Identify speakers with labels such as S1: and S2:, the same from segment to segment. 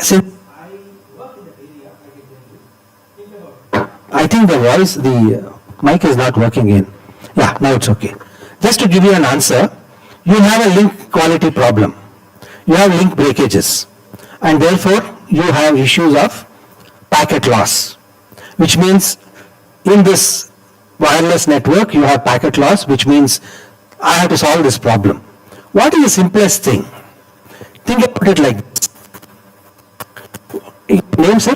S1: Since I think the mic is not working in. Yeah, now it's okay. Just to give you an answer, you have a link quality problem. You have link breakages, and therefore you have issues of packet loss, which means in this wireless network you have packet loss, which means I have to solve this problem. What is the simplest thing? Think about it like this. Name, sir?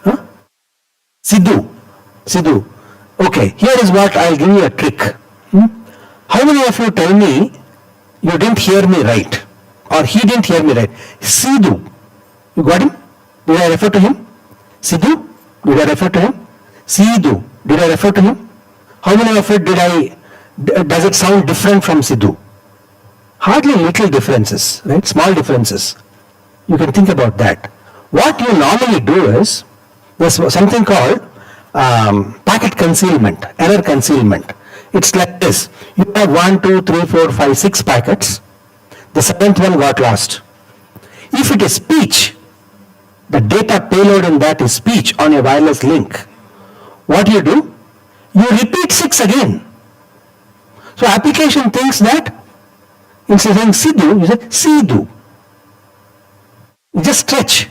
S1: Huh? Sidhu. Okay, here is what I'll give you a trick. How many of you tell me you didn't hear me right? Or he didn't hear me right? Sidhu. You got him? Did I refer to him? Sidhu? Did I refer to him? Sidhu. Did I refer to him? How many of it does it sound different from Sidhu? Hardly little differences, right? Small differences. You can think about that. What you normally do is, there's something called packet concealment, error concealment. It's like this. You have 1, 2, 3, 4, 5, 6 packets. The 7th one got lost. If it is speech, the data payload in that is speech on a wireless link. What do? You repeat 6 again. So application thinks that instead of saying Sidhu, you say Sidhu. You just stretch.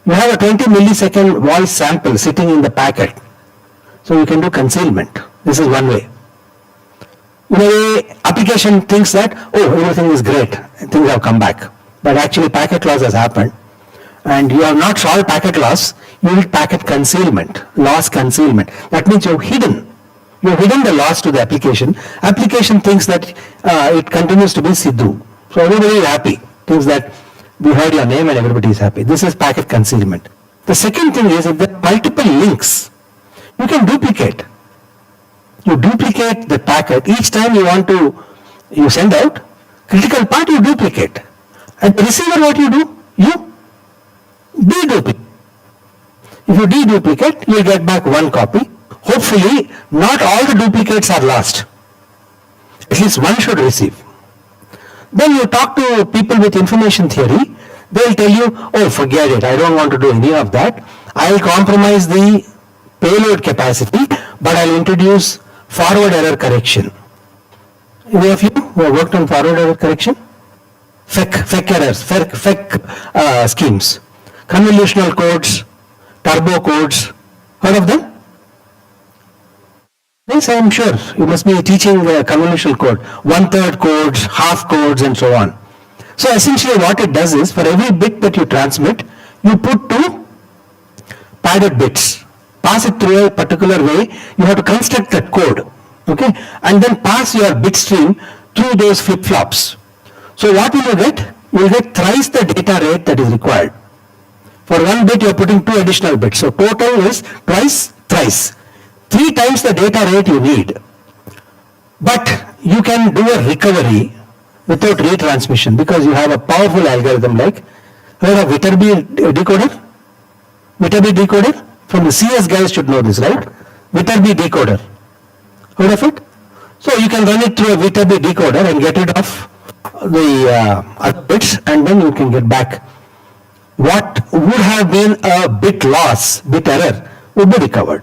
S1: You have a 20 millisecond voice sample sitting in the packet. So you can do concealment. This is one way. In a way, application thinks that, oh, everything is great, things have come back. But actually packet loss has happened. And you have not solved packet loss, you need packet concealment, loss concealment. That means you have hidden the loss to the application. Application thinks that it continues to be Sidhu. So everybody is happy, thinks that we heard your name and everybody is happy. This is packet concealment. The second thing is, if there are multiple links, you can duplicate. You duplicate the packet. Each time you send out, critical part you duplicate. And the receiver, what you do? You deduplicate. If you deduplicate, you will get back one copy. Hopefully, not all the duplicates are lost. At least one should receive. Then you talk to people with information theory, they'll tell you, oh, forget it, I don't want to do any of that. I'll compromise the payload capacity, but I'll introduce forward error correction. Any of you who have worked on forward error correction? FEC errors, FEC schemes, convolutional codes, turbo codes, heard of them? Yes, I am sure. You must be teaching convolutional code, 1/3 codes, half codes, and so on. So essentially what it does is, for every bit that you transmit, you put 2 padded bits. Pass it through a particular way. You have to construct that code, okay? And then pass your bit stream through those flip-flops. So what will you get? You will get thrice the data rate that is required. For one bit you are putting 2 additional bits. So total is twice, thrice. 3 times the data rate you need. But you can do a recovery without retransmission because you have a powerful algorithm like, heard of Viterbi decoder? Viterbi decoder? From the CS guys should know this, right? Viterbi decoder. Heard of it? So you can run it through a Viterbi decoder and get rid of the other bits, and then you can get back what would have been a bit loss, bit error, would be recovered.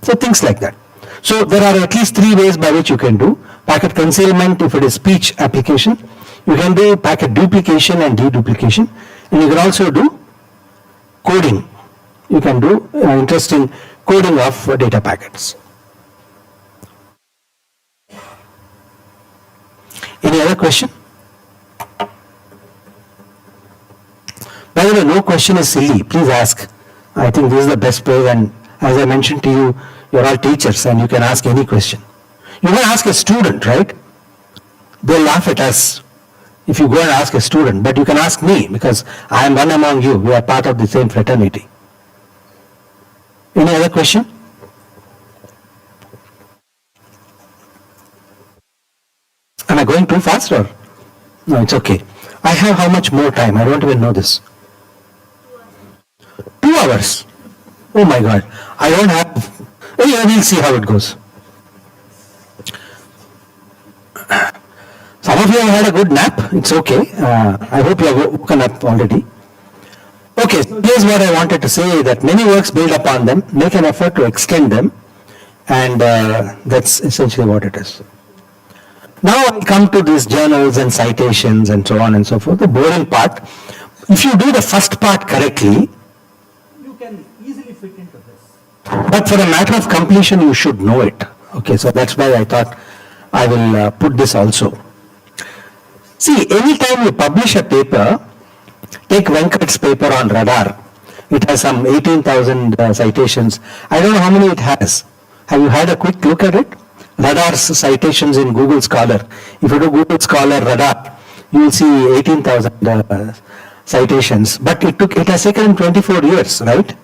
S1: So things like that. So there are at least 3 ways by which you can do packet concealment if it is speech application. You can do packet duplication and deduplication, and you can also do coding. You can do interesting coding of data packets. Any other question? By the way, no question is silly. Please ask. I think this is the best way, and as I mentioned to you, you're all teachers and you can ask any question. You can ask a student, right? They'll laugh at us if you go and ask a student, but you can ask me because I am one among you. We are part of the same fraternity. Any other question? Am I going too fast or? No, it's okay. I have how much more time? I don't even know this. 2 hours. Oh my God. I don't have. We'll see how it goes. Some of you have had a good nap. It's okay. I hope you have woken up already. Okay, so here's what I wanted to say, that many works build upon them, make an effort to extend them, and that's essentially what it is. Now I come to these journals and citations and so on and so forth, the boring part. If you do the first part correctly, you can easily fit into this. But for a matter of completion, you should know it. Okay, so that's why I thought I will put this also. See, anytime you publish a paper, take Venkat's paper on radar. It has some 18,000 citations. I don't know how many it has. Have you had a quick look at it? Radar's citations in Google Scholar. If you do Google Scholar radar, you will see 18,000 citations. But it has taken him 24 years, right?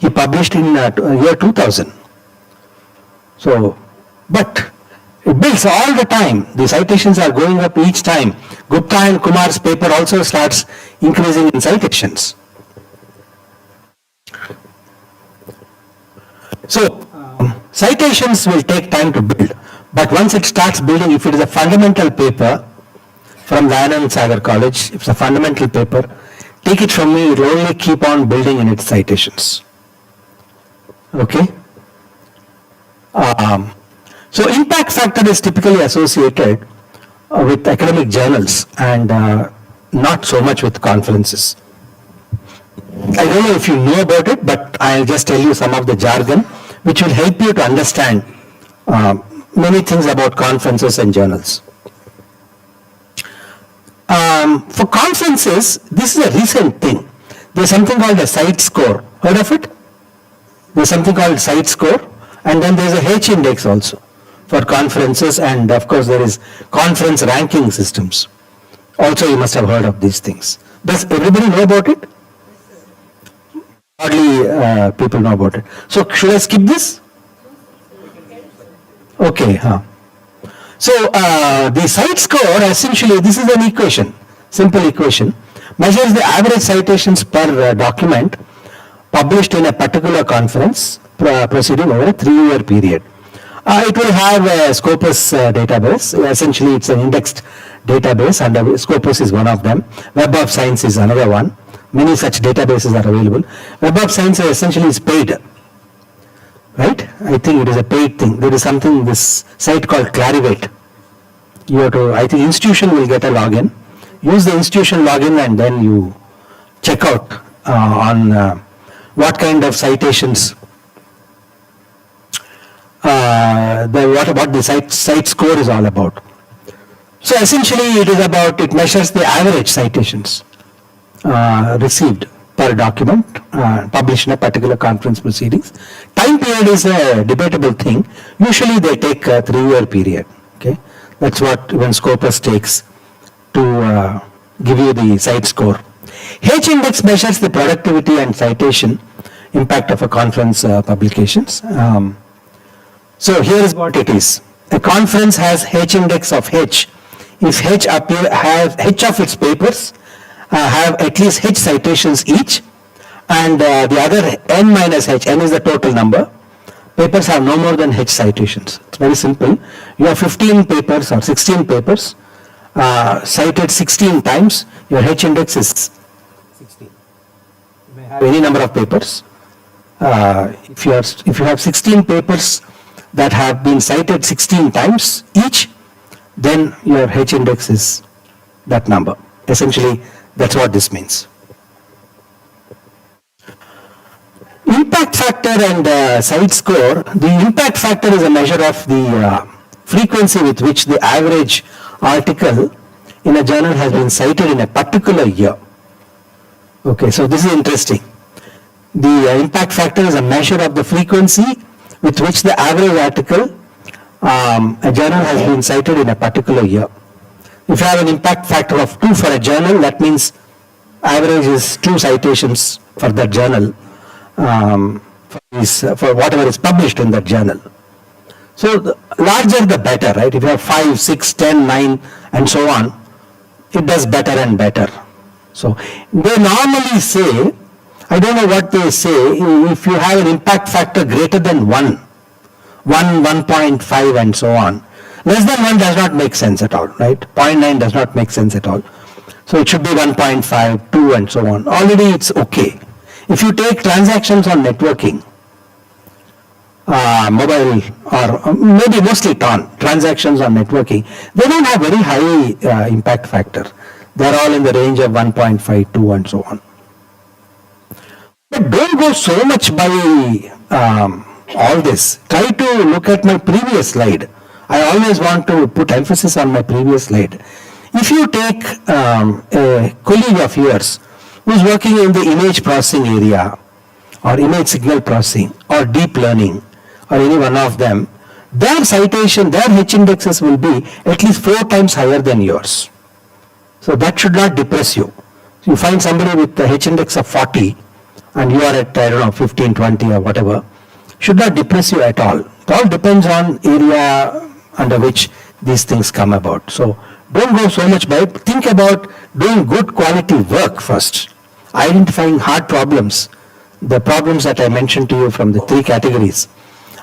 S1: He published in year 2000. So, but it builds all the time. The citations are going up each time. Gupta and Kumar's paper also starts increasing in citations. So, citations will take time to build. But once it starts building, if it is a fundamental paper from the Anand Sagar College, if it's a fundamental paper, take it from me, it will only keep on building in its citations. Okay? So impact factor is typically associated with academic journals and not so much with conferences. I don't know if you know about it, but I'll just tell you some of the jargon which will help you to understand many things about conferences and journals. For conferences, this is a recent thing. There's something called a site score. Heard of it? There's something called site score, and then there's a H index also for conferences, and of course there is conference ranking systems. Also you must have heard of these things. Does everybody know about it? Hardly people know about it. So should I skip this? Okay. So the site score, essentially this is an equation, simple equation, measures the average citations per document published in a particular conference proceeding over a 3-year period. It will have a Scopus database. Essentially, it's an indexed database, and Scopus is one of them. Web of Science is another one. Many such databases are available. Web of Science essentially is paid, right? I think it is a paid thing. There is something, this site called Clarivate. You have to, I think institution will get a login. Use the institution login and then you check out on what kind of citations, what the site score is all about. So essentially it is about, it measures the average citations received per document published in a particular conference proceedings. Time period is a debatable thing. Usually they take a 3-year period. Okay, that's what even Scopus takes to give you the site score. H index measures the productivity and citation impact of a conference publications. So here is what it is. A conference has H index of H if H of its papers have at least H citations each, and the other N minus H, N is the total number, papers have no more than H citations. It's very simple. You have 15 papers or 16 papers cited 16 times, your H index is 16. You may have any number of papers. If you have 16 papers that have been cited 16 times each, then your H index is that number. Essentially, that's what this means. Impact factor and site score. The impact factor is a measure of the frequency with which the average article in a journal has been cited in a particular year. Okay, so this is interesting. The impact factor is a measure of the frequency with which the average article a journal has been cited in a particular year. If you have an impact factor of 2 for a journal, that means average is 2 citations for that journal, for whatever is published in that journal. So the larger the better, right? If you have 5, 6, 10, 9 and so on, it does better and better. So they normally say, I don't know what they say, if you have an impact factor greater than 1, 1.5 and so on, Less than 1 does not make sense at all, right? 0.9 does not make sense at all. So it should be 1.5, 2 and so on. Already it's okay. If you take transactions on networking, mobile or maybe mostly TON, transactions on networking, they don't have very high impact factor. They're all in the range of 1.5, 2 and so on. But don't go so much by all this. Try to look at my previous slide. I always want to put emphasis on my previous slide. If you take a colleague of yours who's working in the image processing area or image signal processing or deep learning or any one of them, their citation, their H indexes will be at least 4 times higher than yours. So that should not depress you. You find somebody with the H index of 40 and you are at, I don't know, 15, 20 or whatever, should not depress you at all. It all depends on area under which these things come about. So don't go so much by it. Think about doing good quality work first, identifying hard problems, the problems that I mentioned to you from the 3 categories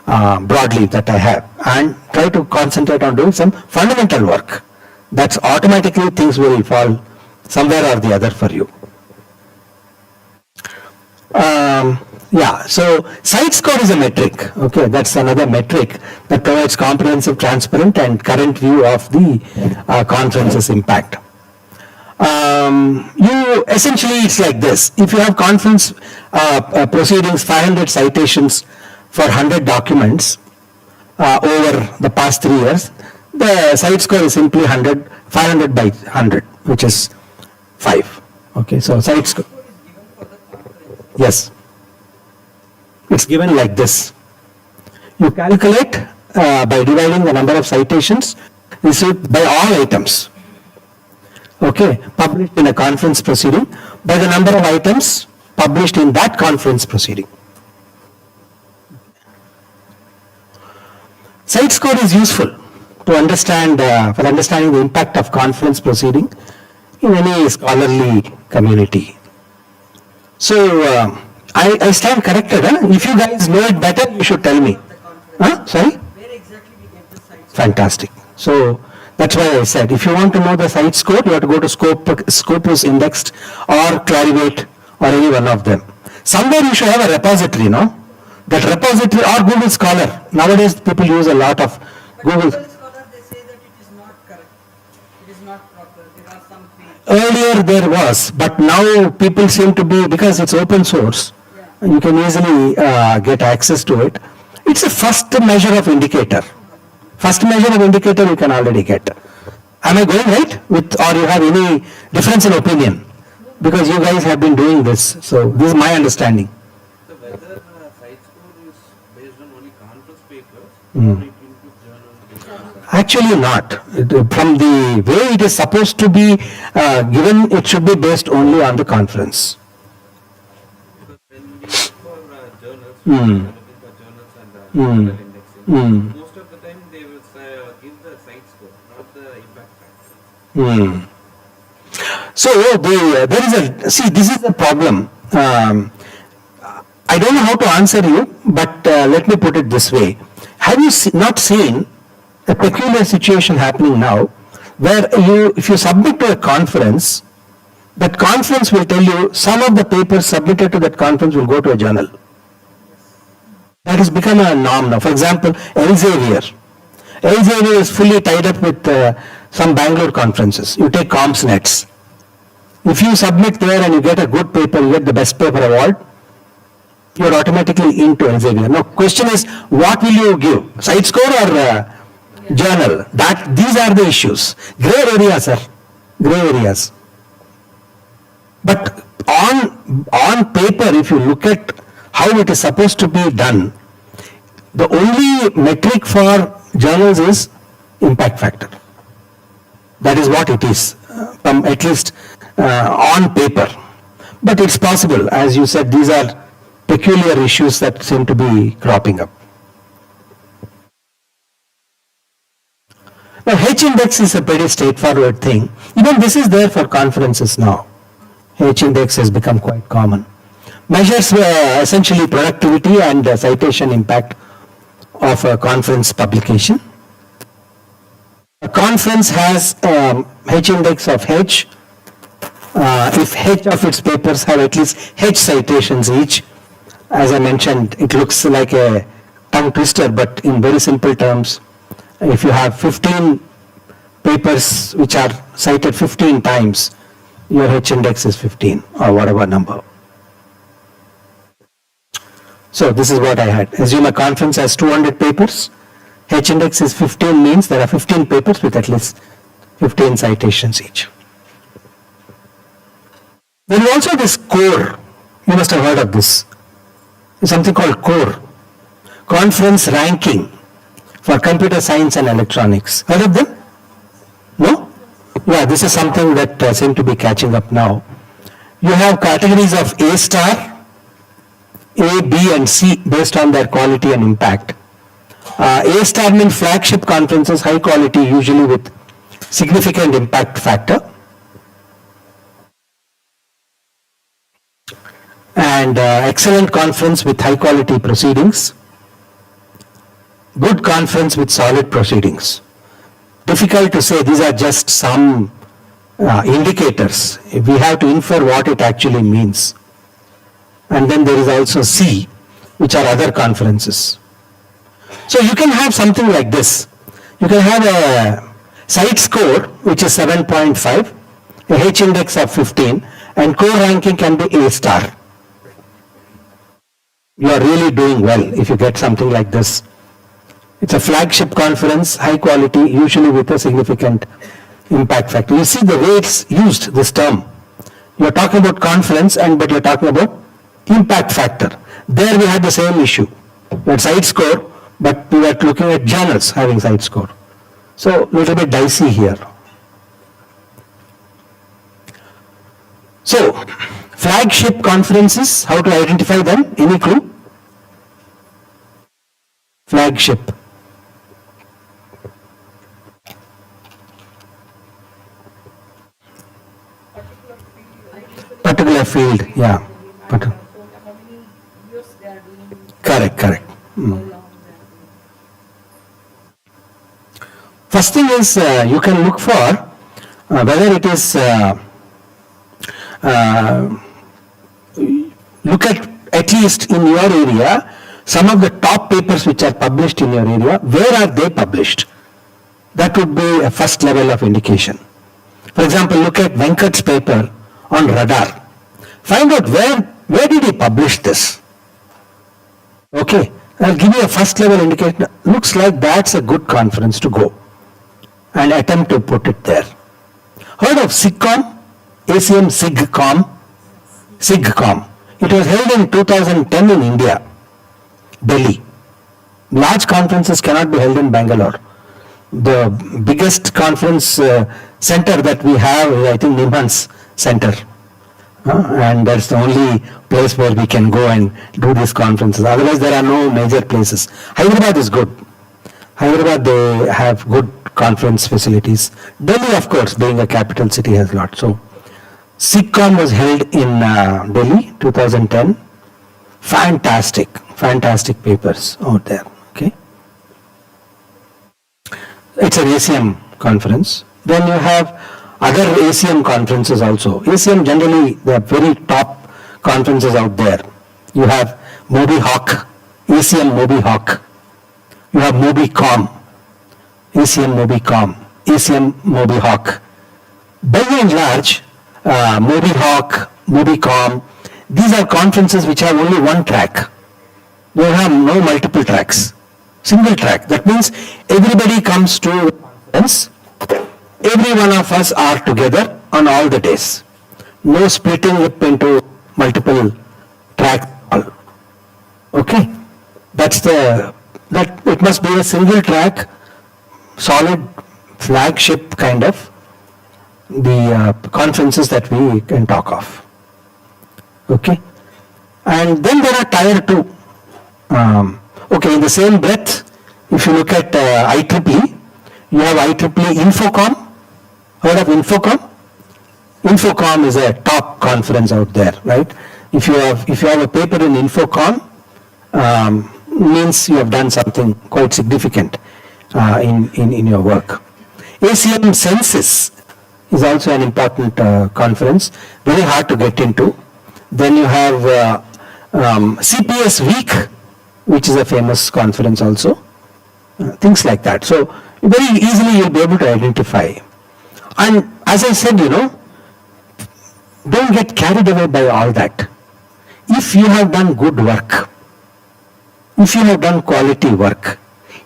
S1: broadly that I have, and try to concentrate on doing some fundamental work. That's automatically things will fall somewhere or the other for you. So site score is a metric. Okay, that's another metric that provides comprehensive, transparent, and current view of the conference's impact. You essentially, it's like this. If you have conference proceedings, 500 citations for 100 documents over the past 3 years, the site score is simply 500 by 100, which is 5. Okay, so site score. Yes. It's given like this. You calculate by dividing the number of citations received by all items. Okay, published in a conference proceeding by the number of items published in that conference proceeding. Site score is useful to understand, for understanding the impact of conference proceeding in any scholarly community. So, I stand corrected. If you guys know it better, you should tell me. Sorry?
S2: Where exactly we get the site?
S1: Fantastic. So, that's why I said, if you want to know the site score, you have to go to Scopus Indexed or Clarivate or any one of them. Somewhere you should have a repository, no? That repository or Google Scholar. Nowadays, people use a lot of Google.
S2: Google Scholar, they say that it is not correct. It is not proper. There are some fields.
S1: Earlier there was, but now people seem to be, because it's open source, you can easily get access to it. It's a first measure of indicator. First measure of indicator you can already get. Am I going right with, or you have any difference in opinion? Because you guys have been doing this, so this is my understanding.
S3: So whether site score is based on only conference papers or it includes journals?
S1: Actually not. From the way it is supposed to be given, it should be based only on the conference.
S3: Because when we look for journals, we are looking for journals and journal indexing. Most of the time they will give the site score, not the impact factor.
S1: So there is this is the problem. I don't know how to answer you, but let me put it this way. Have you not seen a peculiar situation happening now, where if you submit to a conference, that conference will tell you some of the papers submitted to that conference will go to a journal. That has become a norm now. For example, Elsevier is fully tied up with some Bangalore conferences. You take CompsNets. If you submit there and you get a good paper, you get the best paper award, you're automatically into Elsevier. Now, question is, what will you give? Site score or journal? These are the issues. Gray areas, sir. Gray areas. But on paper, if you look at how it is supposed to be done, the only metric for journals is impact factor. That is what it is, at least on paper. But it's possible, as you said, these are peculiar issues that seem to be cropping up. Now, H index is a pretty straightforward thing. Even this is there for conferences now. H index has become quite common. Measures essentially productivity and citation impact of a conference publication. A conference has H index of H. If H of its papers have at least H citations each, as I mentioned, it looks like a tongue twister, but in very simple terms, if you have 15 papers which are cited 15 times, your H index is 15 or whatever number. So this is what I had. Assume a conference has 200 papers. H index is 15 means there are 15 papers with at least 15 citations each. There is also this core. You must have heard of this. There's something called core. Conference ranking for computer science and electronics. Heard of them? No? Yeah, this is something that seems to be catching up now. You have categories of A star, A, B and C based on their quality and impact. A star means flagship conferences, high quality, usually with significant impact factor. And excellent conference with high quality proceedings. Good conference with solid proceedings. Difficult to say, these are just some indicators. We have to infer what it actually means. And then there is also C, which are other conferences. So you can have something like this. You can have a site score, which is 7.5, a H index of 15, and core ranking can be A star. You are really doing well if you get something like this. It's a flagship conference, high quality, usually with a significant impact factor. You see the way it's used, this term. You're talking about conference, but you're talking about impact factor. There we had the same issue. We had site score, but we were looking at journals having site score. So a little bit dicey here. So, flagship conferences, how to identify them? Any clue? Flagship. Particular field, yeah.
S2: How many years they are doing,
S1: Correct.
S2: how long they are doing.
S1: First thing is you can look for whether it is look at least in your area some of the top papers which are published in your area. Where are they published? That would be a first level of indication. For example, look at Venkat's paper on radar. Find out where did he publish this. Okay, I'll give you a first level indication. Looks like that's a good conference to go and attempt to put it there. Heard of SIGCOM? ACM SIGCOM? SIGCOM. It was held in 2010 in India, Delhi. Large conferences cannot be held in Bangalore. The biggest conference center that we have is, I think, Nimhans Center. And that's the only place where we can go and do these conferences. Otherwise, there are no major places. Hyderabad is good. Hyderabad, they have good conference facilities. Delhi, of course, being a capital city, has a lot. So, SIGCOM was held in Delhi, 2010. Fantastic papers out there. Okay. It's an ACM conference. Then you have other ACM conferences also. ACM generally, they are very top conferences out there. You have Moby Hawk, ACM Moby Hawk. You have MobyCom, ACM MobyCom, ACM Moby Hawk. By and large, Moby Hawk, MobyCom, these are conferences which have only one track. They have no multiple tracks. Single track. That means everybody comes to the conference. Every one of us are together on all the days. No splitting up into multiple tracks. Okay? That it must be a single track, solid flagship kind of the conferences that we can talk of. Okay? And then there are tier 2. Okay, in the same breath, if you look at IEEE, you have IEEE Infocom. Heard of Infocom? Infocom is a top conference out there, right? If you have a paper in Infocom, means you have done something quite significant in your work. ACM Census is also an important conference, very hard to get into. Then you have CPS Week, which is a famous conference also. Things like that. So very easily you'll be able to identify. And as I said, don't get carried away by all that. If you have done good work, if you have done quality work,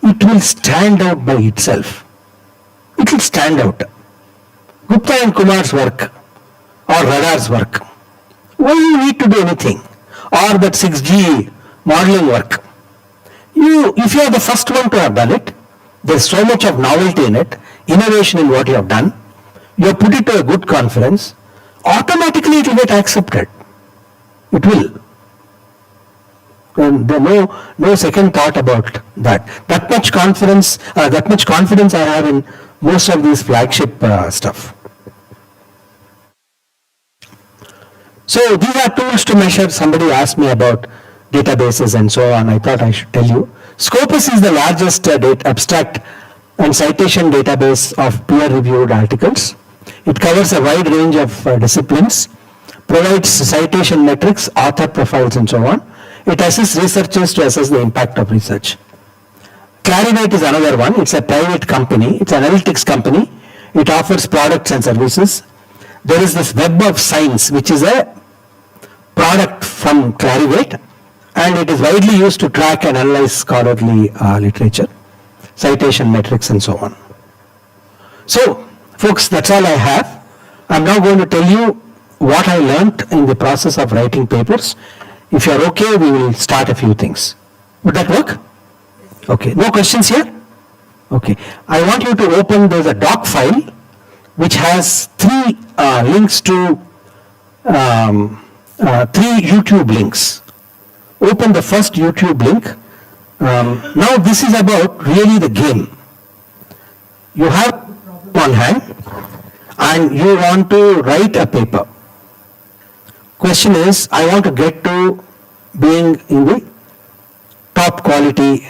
S1: it will stand out by itself. It will stand out. Gupta and Kumar's work or Radar's work. Why you need to do anything? Or that 6G modeling work. If you are the first one to have done it, there's so much of novelty in it, innovation in what you have done, you have put it to a good conference, automatically it will get accepted. It will. And there's no second thought about that. That much confidence I have in most of these flagship stuff. So these are tools to measure. Somebody asked me about databases and so on. I thought I should tell you. Scopus is the largest abstract and citation database of peer-reviewed articles. It covers a wide range of disciplines, provides citation metrics, author profiles and so on. It assists researchers to assess the impact of research. Clarivate is another one. It's a private company. It's an analytics company. It offers products and services. There is this Web of Science, which is a product from Clarivate, and it is widely used to track and analyze scholarly literature, citation metrics and so on. So, folks, that's all I have. I'm now going to tell you what I learnt in the process of writing papers. If you're okay, we will start a few things. Would that work? Okay. No questions here? Okay. I want you to open, there's a doc file which has 3 links to 3 YouTube links. Open the first YouTube link. Now this is about really the game. You have one hand and you want to write a paper. Question is, I want to get to being in the top quality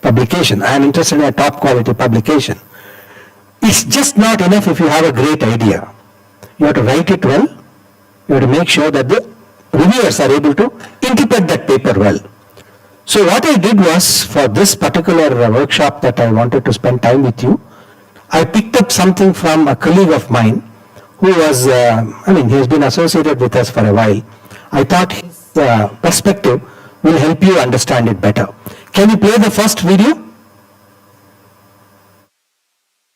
S1: publication. I am interested in a top quality publication. It's just not enough if you have a great idea. You have to write it well. You have to make sure that the reviewers are able to interpret that paper well. So what I did was, for this particular workshop that I wanted to spend time with you, I picked up something from a colleague of mine who was, he has been associated with us for a while. I thought his perspective will help you understand it better. Can you play the first video?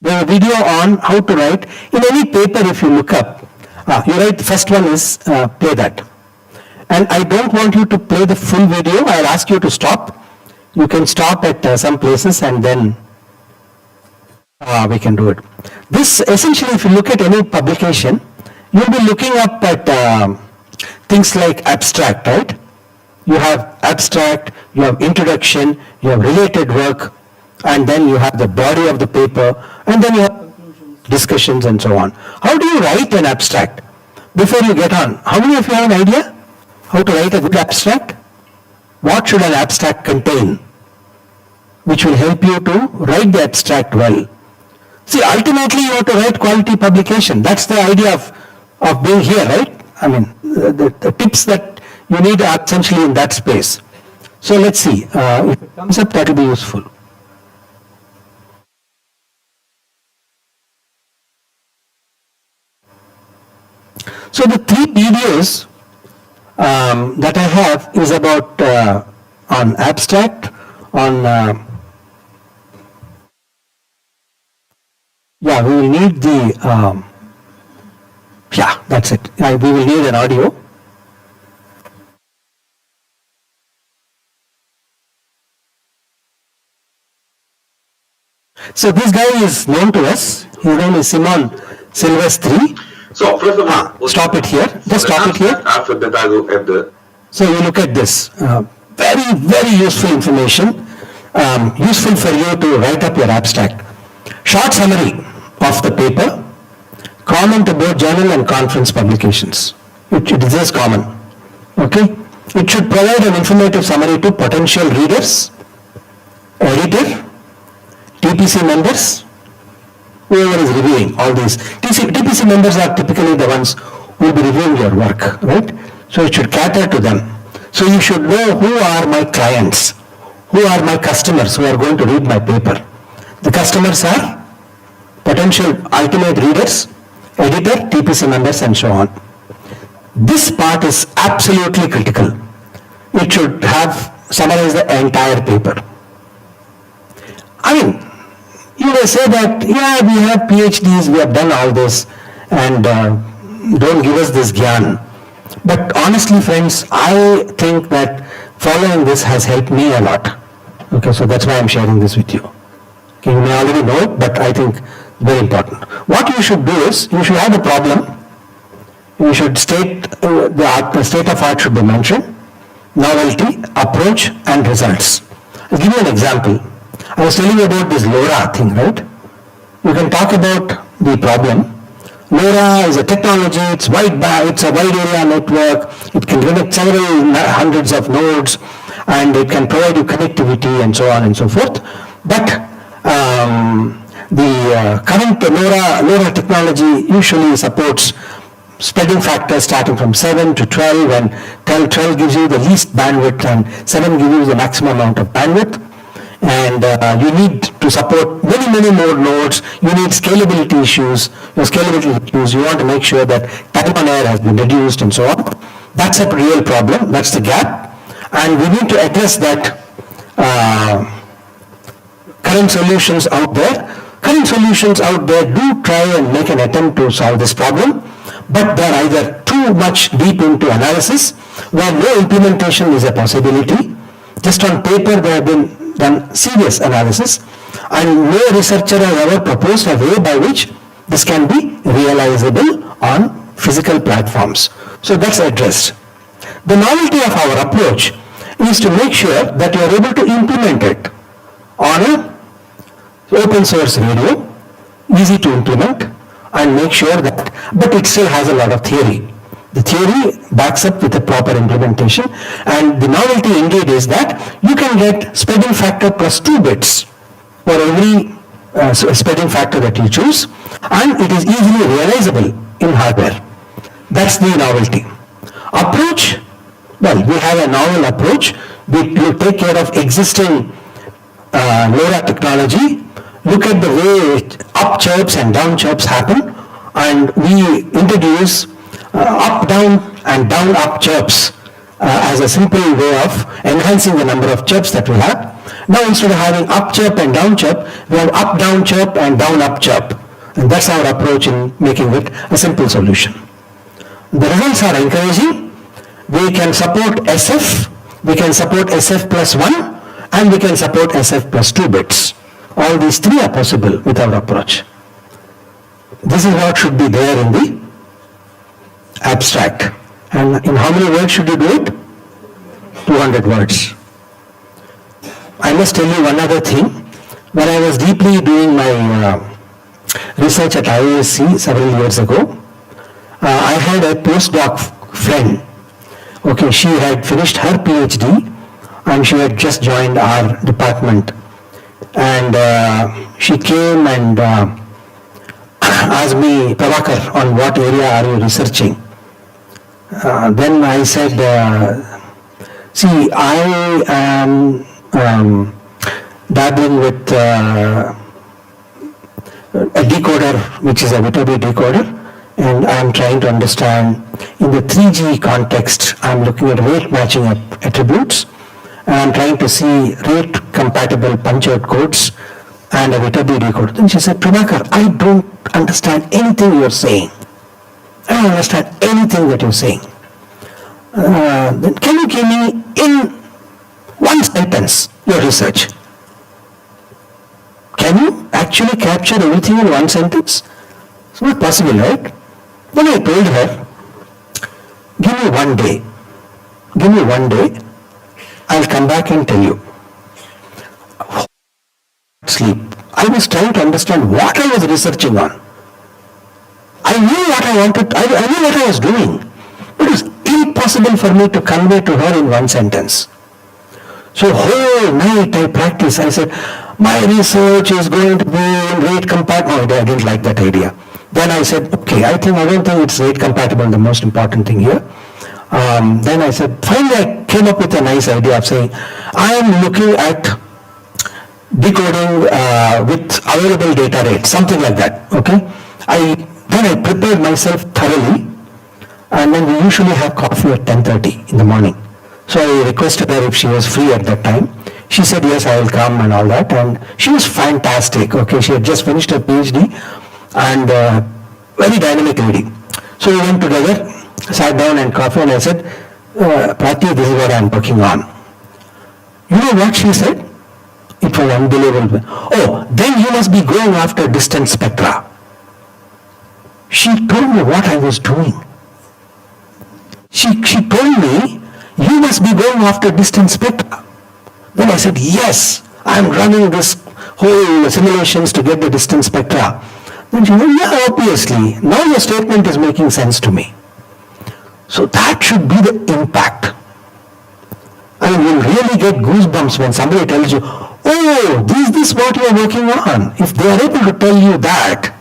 S1: The video on how to write. In any paper, if you look up, you write, the first one is play that. And I don't want you to play the full video. I'll ask you to stop. You can stop at some places and then we can do it. This essentially, if you look at any publication, you'll be looking up at things like abstract, right? You have abstract, you have introduction, you have related work, and then you have the body of the paper, and then you have conclusions, discussions and so on. How do you write an abstract? Before you get on, how many of you have an idea how to write a good abstract? What should an abstract contain, which will help you to write the abstract well? See, ultimately you have to write quality publication. That's the idea of being here, right? The tips that you need are essentially in that space. So let's see, if it comes up, that will be useful. So the 3 videos that I have is about on abstract, on we will need the that's it. We will need an audio. So this guy is known to us. His name is Simon Silvestri.
S4: So first of all,
S1: stop it here. Just stop it here.
S4: After that, I will add the.
S1: So you look at this. Very, very useful information. Useful for you to write up your abstract. Short summary of the paper. Common to both journal and conference publications. It is just common. Okay. It should provide an informative summary to potential readers, editor, TPC members, whoever is reviewing all these. TPC members are typically the ones who will be reviewing your work, right? So it should cater to them. So you should know who are my clients, who are my customers who are going to read my paper. The customers are potential ultimate readers, editor, TPC members, and so on. This part is absolutely critical. It should have summarized the entire paper. I mean, you may say that, yeah, we have PhDs, we have done all this, and don't give us this gyan. But honestly, friends, I think that following this has helped me a lot. Okay, so that's why I'm sharing this with you. Okay, you may already know it, but I think very important. What you should do is, you should have a problem. You should state, the state of art should be mentioned, novelty, approach, and results. I'll give you an example. I was telling you about this LoRa thing, right? You can talk about the problem. LoRa is a technology, it's a wide area network, it can connect several hundreds of nodes, and it can provide you connectivity and so on and so forth. But the current LoRa technology usually supports spreading factors starting from 7 to 12, and 12 gives you the least bandwidth and 7 gives you the maximum amount of bandwidth. And you need to support many more nodes. You need scalability issues. You want to make sure that time on air has been reduced and so on. That's a real problem. That's the gap. And we need to address that. Current solutions out there do try and make an attempt to solve this problem, but they're either too much deep into analysis, where no implementation is a possibility. Just on paper they have been done serious analysis, and no researcher has ever proposed a way by which this can be realizable on physical platforms. So that's addressed. The novelty of our approach is to make sure that you are able to implement it on an open source radio, easy to implement, and make sure that, but it still has a lot of theory. The theory backs up with a proper implementation, and the novelty indeed is that you can get spreading factor plus 2 bits for every spreading factor that you choose, and it is easily realizable in hardware. That's the novelty. Approach, well, we have a novel approach. We take care of existing LoRa technology, look at the way up chirps and down chirps happen, and we introduce up down and down up chirps as a simple way of enhancing the number of chirps that we have. Now instead of having up chirp and down chirp, we have up down chirp and down up chirp, and that's our approach in making it a simple solution. The results are encouraging. We can support SF, we can support SF plus 1, and we can support SF plus 2 bits. All these 3 are possible with our approach. This is what should be there in the abstract. And in how many words should you do it? 200 words. I must tell you one other thing. When I was deeply doing my research at IISc several years ago, I had a postdoc friend. Okay, she had finished her PhD and she had just joined our department. And she came and asked me, Prabhakar, on what area are you researching? Then I said, see, I am dabbling with a decoder, which is a Viterbi decoder, and I am trying to understand in the 3G context. I am looking at rate matching attributes, and I am trying to see rate compatible punch-out codes and a Viterbi decoder. Then she said, Prabhakar, I don't understand anything you are saying. I don't understand anything that you're saying. Then can you give me in one sentence your research? Can you actually capture everything in one sentence? It's not possible, right? Then I told her, give me 1 day. Give me 1 day. I'll come back and tell you. Sleep. I was trying to understand what I was researching on. I knew what I wanted, I knew what I was doing. It was impossible for me to convey to her in one sentence. So whole night I practiced. I said, my research is going to be in rate compatible. No, I didn't like that idea. Then I said, okay, I don't think it's rate compatible, the most important thing here. Then I said, finally I came up with a nice idea of saying, I am looking at decoding with available data rate, something like that, okay? Then I prepared myself thoroughly, and then we usually have coffee at 10:30 in the morning. So I requested her if she was free at that time. She said, yes, I will come and all that, and she was fantastic, okay? She had just finished her PhD, and very dynamic lady. So we went together, sat down and coffee, and I said, Prati, this is what I am working on. You know what she said? It was unbelievable. Oh, then you must be going after distant spectra. She told me what I was doing. She told me, you must be going after distant spectra. Then I said, yes, I am running this whole simulations to get the distant spectra. Then she said, yeah, obviously. Now your statement is making sense to me. So that should be the impact. I mean, you'll really get goosebumps when somebody tells you, oh, this is what you are working on. If they are able to tell you that,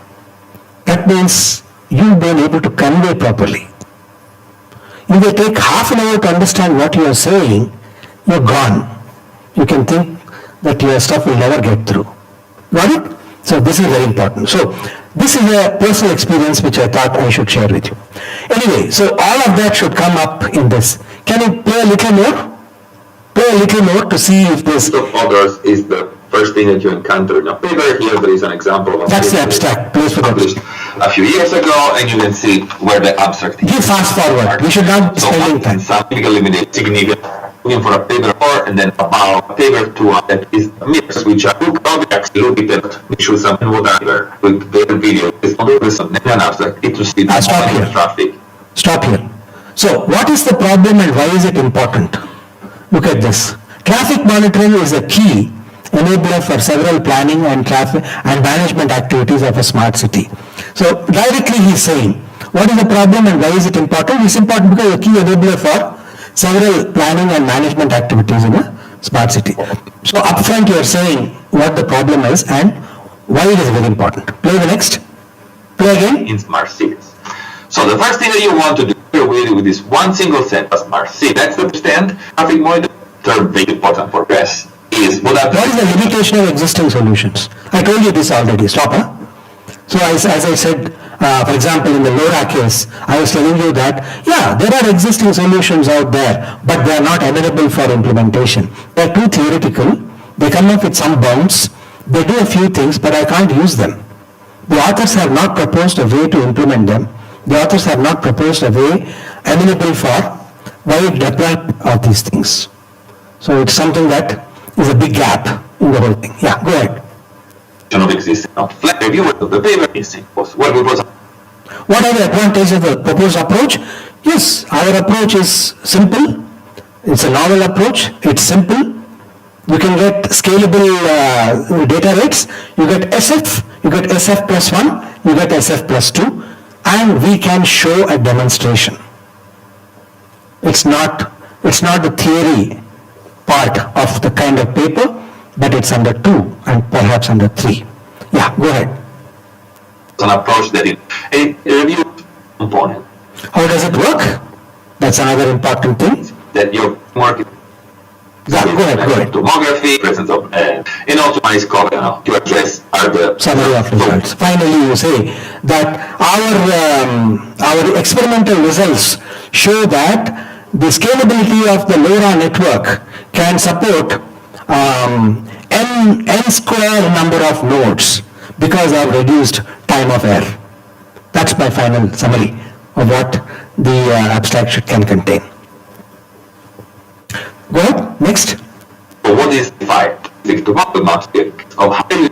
S1: that means you've been able to convey properly. If they take half an hour to understand what you are saying, you're gone. You can think that your stuff will never get through. Got it? So this is very important. So this is a personal experience which I thought I should share with you. Anyway, so all of that should come up in this. Can you play a little more? Play a little more to see if this...
S4: of others is the first thing that you encounter in a paper. Here there is an example of
S1: That's the abstract. Place for
S4: published
S1: that.
S4: a few years ago, and you can see where the abstract is.
S1: Give fast forward. We should not be spending time.
S4: Some clinical limited significant looking for a paper or, and then about a paper to that is mirrors, which are look actually look at which shows some whatever with their video is an abstract. It will see the
S1: Stop here.
S4: traffic.
S1: Stop here. So what is the problem and why is it important? Look at this. Traffic monitoring is a key enabler for several planning and traffic and management activities of a smart city. So directly he is saying, what is the problem and why is it important? It's important because it's a key enabler for several planning and management activities in a smart city. So upfront you are saying what the problem is and why it is very important. Play the next. Play again.
S4: In smart cities. So the first thing that you want to do with this one single set of smart city, that's to understand traffic monitoring. Third very important for us is what
S1: is the limitation of existing solutions? I told you this already. Stop, huh? So as I said, for example, in the LoRa case, I was telling you that, yeah, there are existing solutions out there, but they are not amenable for implementation. They are too theoretical. They come up with some bounds. They do a few things, but I can't use them. The authors have not proposed a way to implement them. The authors have not proposed a way amenable for wide deployment of these things. So it's something that is a big gap in the whole thing. Yeah, go ahead.
S4: Of existing flat review of the paper is what
S1: are the advantages of the proposed approach? Yes, our approach is simple. It's a novel approach. It's simple. You can get scalable data rates. You get SF. You get SF plus 1. You get SF plus 2. And we can show a demonstration. It's not the theory part of the kind of paper, but it's under 2 and perhaps under 3. Yeah, go ahead.
S4: An approach that is a review component.
S1: How does it work? That's another important thing.
S4: That your work
S1: Yeah, go ahead.
S4: Tomography, presence of and optimized cover to address are the
S1: Summary of results. Finally, you say that our experimental results show that the scalability of the LoRa network can support n square number of nodes because of reduced time of error. That's my final summary of what the abstract can contain. Go ahead, next.
S4: So what is defined? To what the maps of highly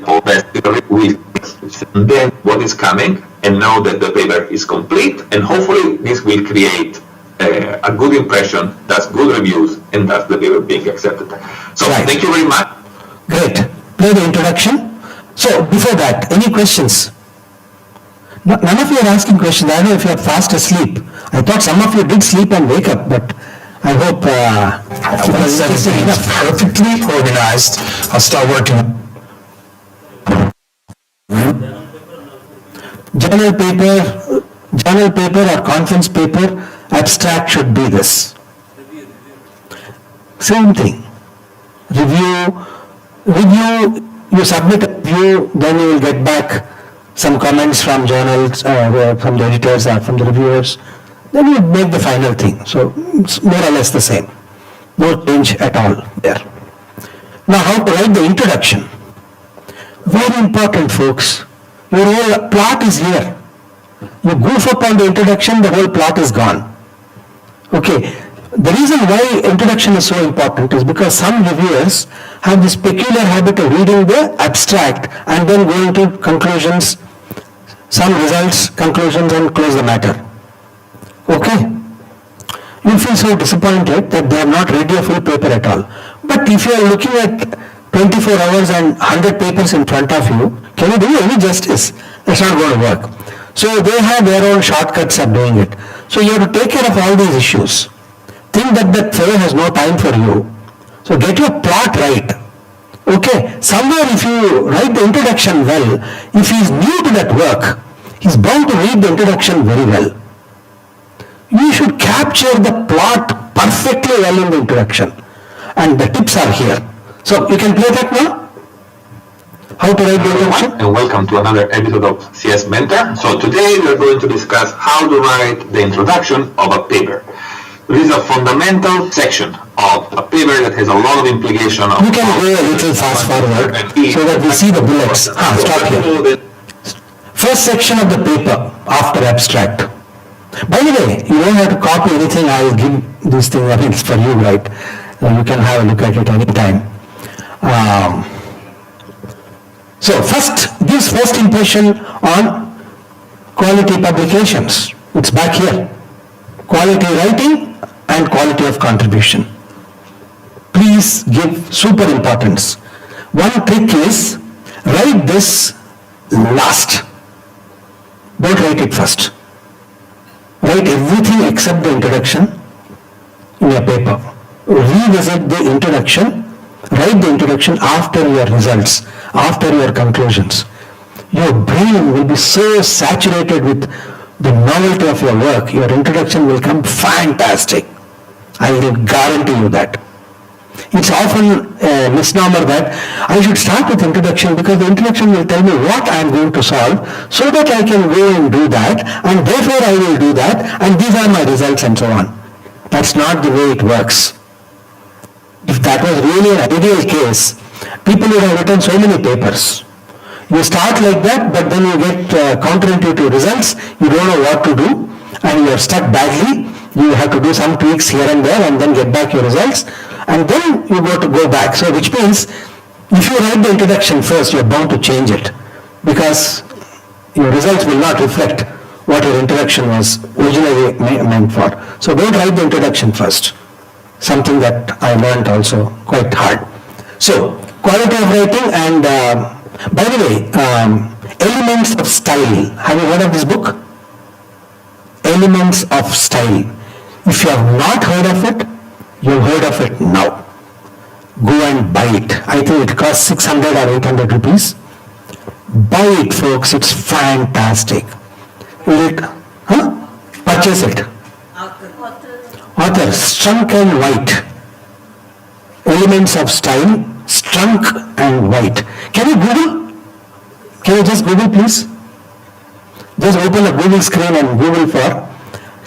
S4: with and then what is coming and know that the paper is complete, and hopefully this will create a good impression, that's good reviews, and that's the paper being accepted. So
S1: Right.
S4: Thank you very much.
S1: Great. Play the introduction. So before that, any questions? None of you are asking questions. I don't know if you are fast asleep. I thought some of you did sleep and wake up, but I hope
S5: Once everything is perfectly organized, I'll start working
S1: Journal paper or conference paper, abstract should be this. Same thing. Review, you submit a review, then you will get back some comments from journals, from the editors or from the reviewers. Then you make the final thing. So it's more or less the same. No change at all there. Now how to write the introduction? Very important, folks. Your whole plot is here. You goof up on the introduction, the whole plot is gone. Okay. The reason why introduction is so important is because some reviewers have this peculiar habit of reading the abstract and then going to conclusions, some results, conclusions, and close the matter. Okay? You feel so disappointed that they have not read your full paper at all. But if you are looking at 24 hours and 100 papers in front of you, can you do any justice? That's not going to work. So they have their own shortcuts of doing it. So you have to take care of all these issues. Think that fellow has no time for you. So get your plot right. Okay, somewhere if you write the introduction well, if he is new to that work, he is bound to read the introduction very well. You should capture the plot perfectly well in the introduction. And the tips are here. So you can play that now. How to write the introduction?
S4: And welcome to another episode of CS Mentor. So today we are going to discuss how to write the introduction of a paper. This is a fundamental section of a paper that has a lot of implication.
S1: You can go a little fast forward so that we see the bullets. Stop here. First section of the paper after abstract. By the way, you don't have to copy anything. I will give this thing, I think it's for you, right? You can have a look at it anytime. So gives first impression on quality publications. It's back here. Quality writing and quality of contribution. Please give super importance. One trick is write this last. Don't write it first. Write everything except the introduction in your paper. Revisit the introduction. Write the introduction after your results, after your conclusions. Your brain will be so saturated with the novelty of your work, your introduction will come fantastic. I will guarantee you that. It's often a misnomer that I should start with introduction because the introduction will tell me what I am going to solve so that I can go and do that and therefore I will do that and these are my results and so on. That's not the way it works. If that was really an ideal case, people would have written so many papers. You start like that, but then you get counterintuitive results, you don't know what to do, and you are stuck badly. You have to do some tweaks here and there and then get back your results, and then you go back. So which means, if you write the introduction first, you are bound to change it, because your results will not reflect what your introduction was originally meant for. So don't write the introduction first. Something that I learned also quite hard. So, quality of writing and, by the way, Elements of Style. Have you heard of this book? Elements of Style. If you have not heard of it, you have heard of it now. Go and buy it. I think it costs 600 or 800 rupees. Buy it, folks. It's fantastic. Purchase it. Author, Strunk and White. Elements of Style, Strunk and White. Can you Google? Can you just Google, please? Just open a Google screen and Google for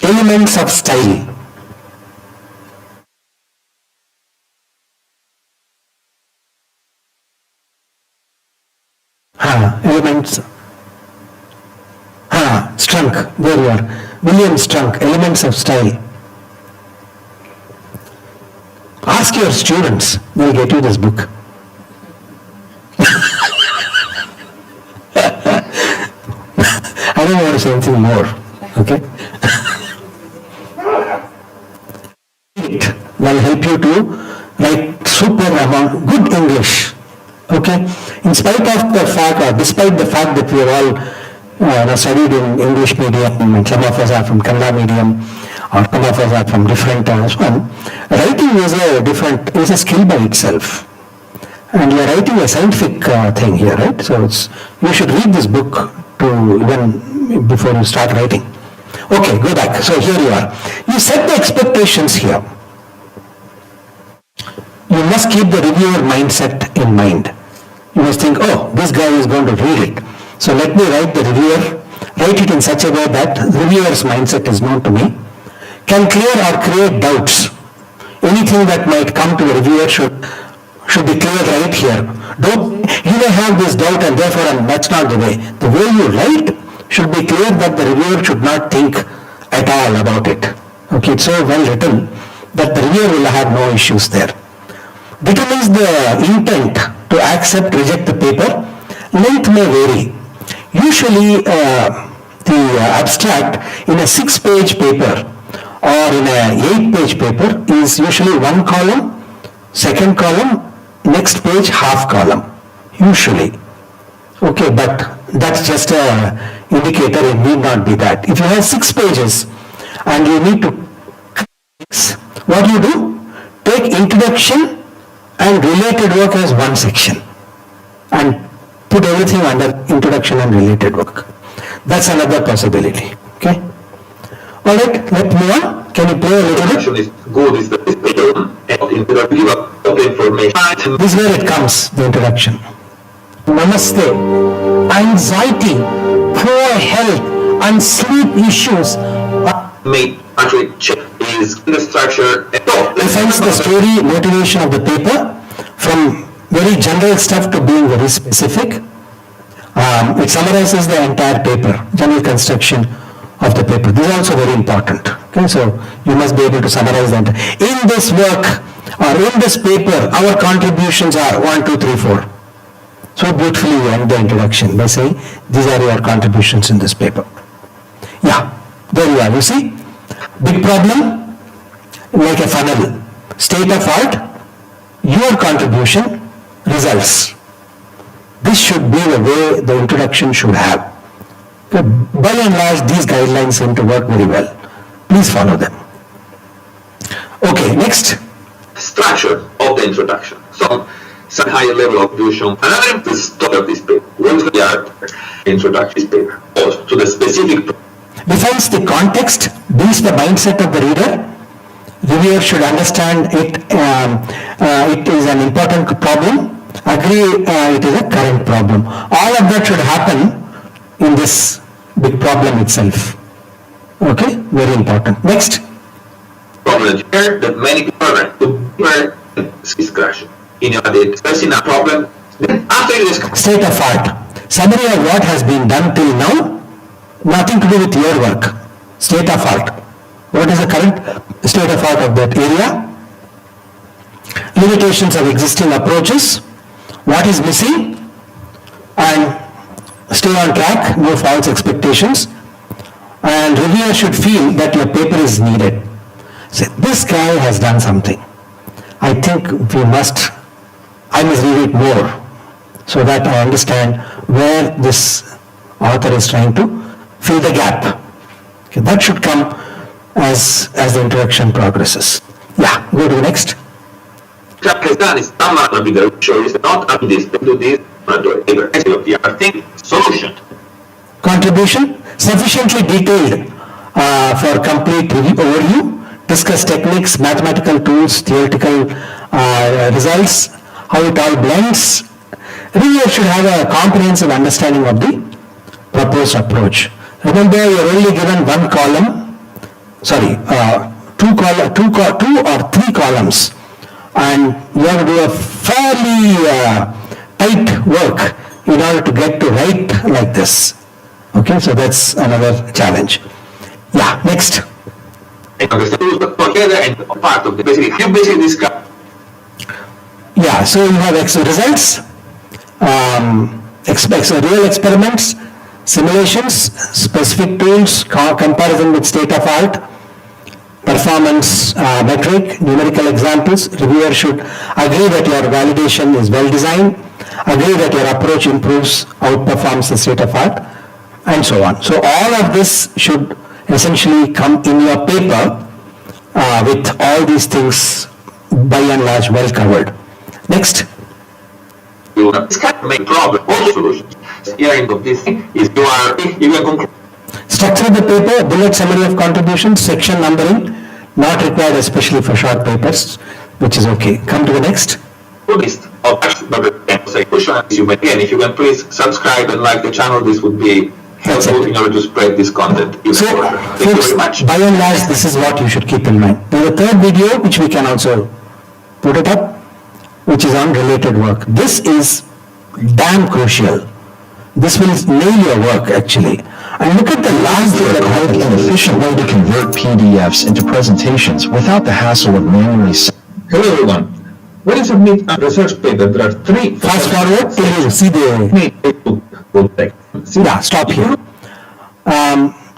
S1: Elements of Style. Elements. Strunk. There you are. William Strunk, Elements of Style. Ask your students, they'll get you this book. I don't want to say anything more, okay? It will help you to write super amount, good English, okay? In spite of the fact, or despite the fact that we are all studied in English medium, and some of us are from Kannada medium, or some of us are from different writing is a skill by itself. And you're writing a scientific thing here, right? So you should read this book to even before you start writing. Okay, go back. So here you are. You set the expectations here. You must keep the reviewer mindset in mind. You must think, oh, this guy is going to read it. So let me write it in such a way that the reviewer's mindset is known to me. Can clear or create doubts. Anything that might come to the reviewer should be cleared right here. You may have this doubt and therefore that's not the way. The way you write should be clear that the reviewer should not think at all about it. Okay, it's so well written that the reviewer will have no issues there. Determines the intent to accept, reject the paper. Length may vary. Usually the abstract in a 6-page paper or in a 8-page paper is usually 1 column, second column, next page half column, usually. Okay, but that's just a indicator, it need not be that. If you have 6 pages and you need to, what do? Take introduction and related work as one section and put everything under introduction and related work. That's another possibility. Okay. All right, let's move on. Can you play a little bit?
S4: Is good is the introduction of the information.
S1: This is where it comes, the introduction. Namaste. Anxiety, poor health, and sleep issues
S4: May actually check is the structure.
S1: defines the story, motivation of the paper from very general stuff to being very specific. It summarizes the entire paper, general construction of the paper. This is also very important. Okay, so you must be able to summarize that. In this work or in this paper, our contributions are 1, 2, 3, 4. So beautifully you end the introduction by saying, these are your contributions in this paper. Yeah, there you are. You see, big problem, like a funnel. State of art, your contribution, results. This should be the way the introduction should have. By and large, these guidelines seem to work very well. Please follow them. Okay, next.
S4: Structure of the introduction. So, some higher level of vision. Another is the start of this paper. What is the introduction to this paper? Also, to the specific.
S1: Defines the context, builds the mindset of the reader. Reviewer should understand it. It is an important problem. Agree it is a current problem. All of that should happen in this big problem itself. Okay, very important. Next.
S4: Problem here that many people are to discussion. In your discussing a problem, then after you discuss.
S1: State of art. Summary of what has been done till now, nothing to do with your work. State of art. What is the current state of art of that area? Limitations of existing approaches. What is missing? And stay on track, no false expectations. And reviewer should feel that your paper is needed. Say, this guy has done something. I think I must read it more so that I understand where this author is trying to fill the gap. Okay, that should come as the introduction progresses. Yeah, go to the next.
S4: What has done is not going to be the show is not up this, do this, do it. I think solution.
S1: Contribution sufficiently detailed for complete overview. Discuss techniques, mathematical tools, theoretical results, how it all blends. Reviewer should have a comprehensive understanding of the proposed approach. Remember, you are only given one column, two or three columns, and you have to do a fairly tight work in order to get to write like this. Okay, so that's another challenge. Yeah, next.
S4: Together and part of the basically discuss.
S1: Yeah, so you have results, real experiments, simulations, specific tools, comparison with state of art, performance metric, numerical examples. Reviewer should agree that your validation is well designed, agree that your approach improves, outperforms the state of art, and so on. So all of this should essentially come in your paper with all these things by and large well covered. Next.
S4: This can make problem or solutions. Here end of this is you can conclude.
S1: Structure of the paper, bullet summary of contributions, section numbering, not required especially for short papers, which is okay. Come to the next.
S4: List of questions you may again. If you can please subscribe and like the channel, this would be helpful in order to spread this content even
S1: So,
S4: further. Thank you
S1: folks,
S4: very much.
S1: by and large, this is what you should keep in mind. There's a third video, which we can also put it up, which is on related work. This is damn crucial. This will nail your work, actually. And look at the last bit that
S5: quick and efficient way to convert PDFs into presentations without the hassle of manually.
S4: Hello everyone. When you submit a research paper, there are three
S1: fast forward till you see the... Yeah, stop here.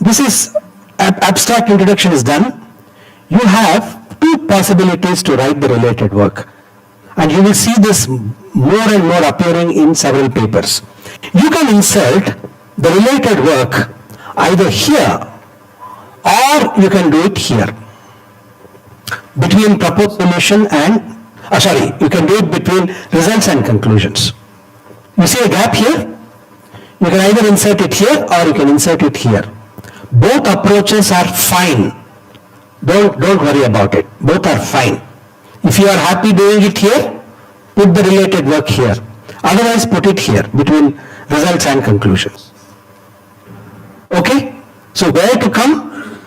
S1: This is abstract introduction is done. You have two possibilities to write the related work, and you will see this more and more appearing in several papers. You can insert the related work either here or you can do it here between proposed solution and you can do it between results and conclusions. You see a gap here? You can either insert it here or you can insert it here. Both approaches are fine. Don't worry about it. Both are fine. If you are happy doing it here, put the related work here. Otherwise, put it here between results and conclusions. Okay? So where to come?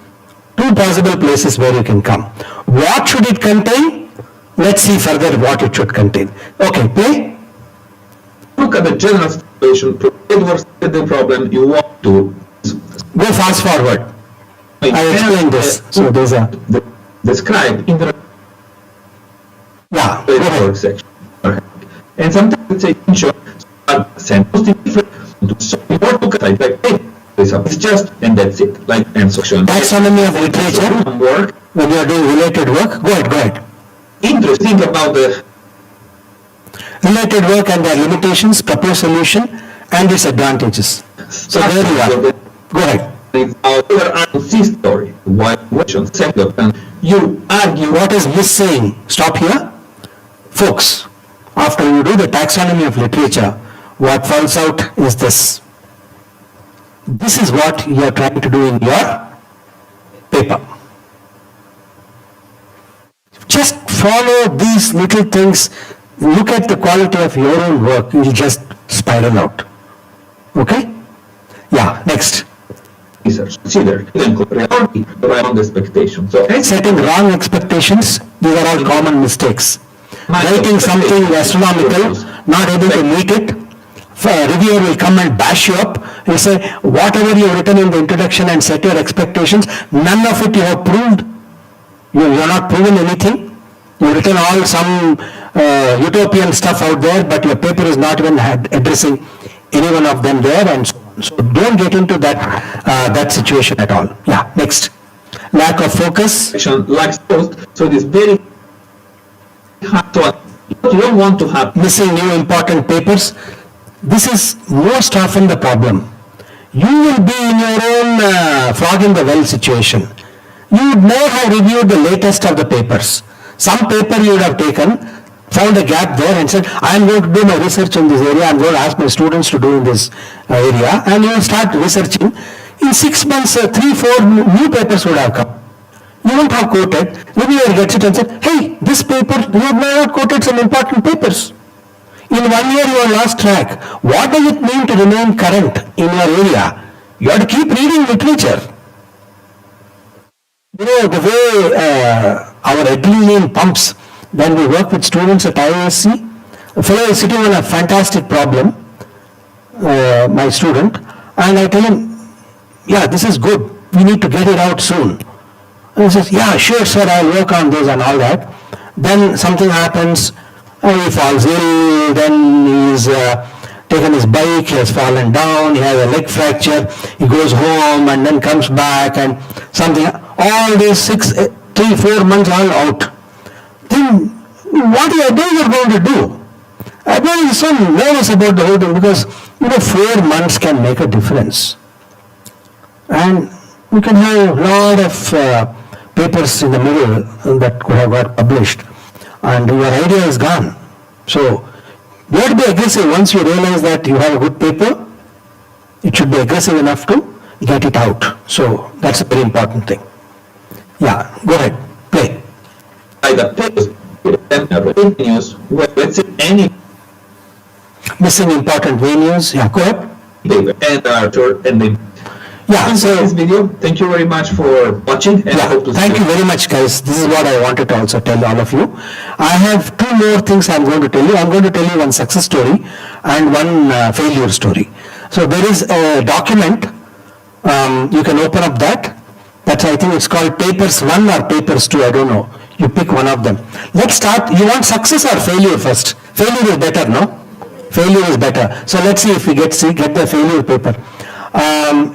S1: Two possible places where you can come. What should it contain? Let's see further what it should contain. Okay, play.
S4: Look at the general situation, the problem you want to.
S1: Go fast forward. I explained this. So there's a...
S4: Describe in the
S1: Yeah, go ahead.
S4: section. And sometimes it's a sentence different. So you want to type like, hey, it's just, and that's it. Like, and section.
S1: Taxonomy of literature.
S4: Work.
S1: When you are doing related work, go ahead.
S4: Interesting about the
S1: Related work and their limitations, proposed solution, and its advantages. So there you are. Go ahead.
S4: story. Why question setup and you argue
S1: What is missing? Stop here. Folks, after you do the taxonomy of literature, what falls out is this. This is what you are trying to do in your paper. Just follow these little things. Look at the quality of your own work. You'll just spiral out. Okay? Yeah, next.
S4: research. Consider reality around expectation. So
S1: Setting wrong expectations, these are all common mistakes. Writing something astronomical, not able to meet it, a reviewer will come and bash you up. He'll say, whatever you have written in the introduction and set your expectations, none of it you have proved. You have not proven anything. You have written all some utopian stuff out there, but your paper is not even addressing any one of them there, and so on. So don't get into that situation at all. Yeah, next. Lack of focus.
S4: lacks post, so it is very hard to you don't want to have
S1: Missing new important papers. This is most often the problem. You will be in your own frog in the well situation. You would never have reviewed the latest of the papers. Some paper you would have taken, found a gap there and said, I am going to do my research in this area, I am going to ask my students to do in this area, and you will start researching. In 6 months, 3-4 new papers would have come. You won't have quoted. Reviewer gets it and said, hey, this paper, you have not quoted some important papers. In 1 year you are lost track. What does it mean to remain current in your area? You have to keep reading literature. You know, the way our adrenaline pumps when we work with students at IISc, a fellow is sitting on a fantastic problem, my student, and I tell him, yeah, this is good, we need to get it out soon. And he says, yeah, sure sir, I'll work on this and all that. Then something happens, he falls ill, then he's taken his bike, he has fallen down, he has a leg fracture, he goes home and then comes back and something, all these 3-4 months all out. Then what are you going to do? Everyone is so nervous about the whole thing because 4 months can make a difference. And you can have a lot of papers in the middle that could have got published and your idea is gone. So You have to be aggressive once you realize that you have a good paper. It should be aggressive enough to get it out. So that's a very important thing. Yeah, go ahead, play.
S4: By the papers and venues, let's say any
S1: Missing important venues. Yeah, go ahead.
S4: paper and the
S1: Yeah, so
S4: this video. Thank you very much for watching and
S1: yeah,
S4: hope to
S1: thank
S4: see
S1: you very much, guys. This is what I wanted to also tell all of you. I have two more things I'm going to tell you. I'm going to tell you one success story and one failure story. So there is a document. You can open up that. That's, I think it's called Papers 1 or Papers 2. I don't know. You pick one of them. Let's start. You want success or failure first? Failure is better, no? Failure is better. So let's see if we get the failure paper.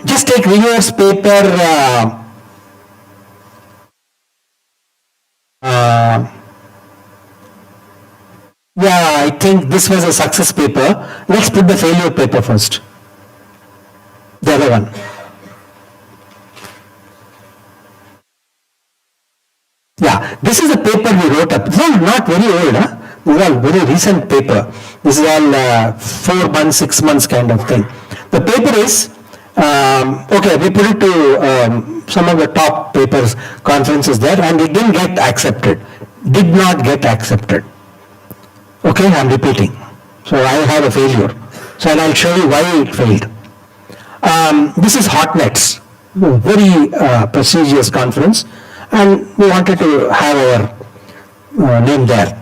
S1: Just take reviewers paper. Yeah, I think this was a success paper. Let's put the failure paper first. The other one. Yeah, this is a paper we wrote up. This is not very old, huh? This is all very recent paper. This is all 4 months, 6 months kind of thing. The paper is, okay, we put it to some of the top papers, conferences there, and it didn't get accepted. Did not get accepted. Okay, I'm repeating. So I have a failure. So and I'll show you why it failed. This is Hotnets, very prestigious conference, and we wanted to have our name there.